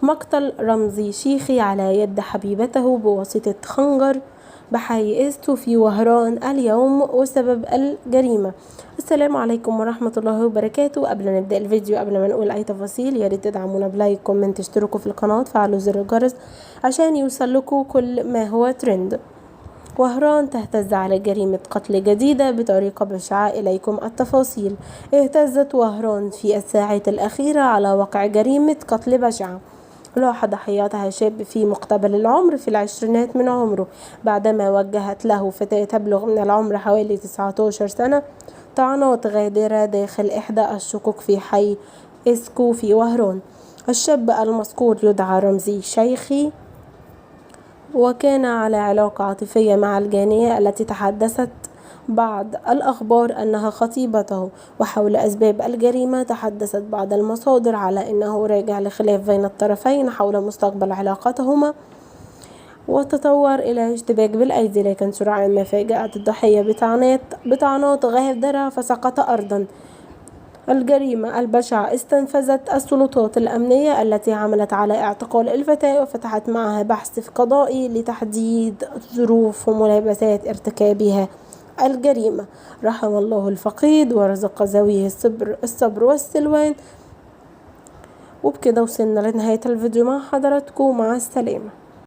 مقتل رمزي شيخي على يد حبيبته بواسطة خنجر بحي إستو في وهران اليوم وسبب الجريمة. السلام عليكم ورحمة الله وبركاته. قبل ما نبدأ الفيديو، قبل ما نقول أي تفاصيل، يا ريت تدعمونا بلايك، كومنت، اشتركوا في القناة، فعلوا زر الجرس عشان يوصلكوا كل ما هو ترند. وهران تهتز على جريمة قتل جديدة بطريقة بشعة. إليكم التفاصيل. اهتزت وهران في الساعات الأخيرة على وقع جريمة قتل بشعة لاح ضحيتها شاب في مقتبل العمر في العشرينات من عمره، بعدما وجهت له فتاة تبلغ من العمر حوالي 19 سنة طعنات غادرة داخل إحدى الشقق في حي إسكو في وهران. الشاب المذكور يدعى رمزي شيخي، وكان على علاقة عاطفية مع الجانية التي تحدثت بعض الأخبار أنها خطيبته. وحول أسباب الجريمة تحدثت بعض المصادر على أنه راجع لخلاف بين الطرفين حول مستقبل علاقتهما، وتطور إلى اشتباك بالأيدي، لكن سرعان ما فاجأت الضحية بطعنات غادرة فسقط أرضا. الجريمة البشعة استنفذت السلطات الأمنية التي عملت على اعتقال الفتاة وفتحت معها بحث قضائي لتحديد ظروف وملابسات ارتكابها الجريمة. رحم الله الفقيد ورزق ذويه الصبر والسلوان. وبكده وصلنا لنهاية الفيديو مع حضراتكم، مع السلامة.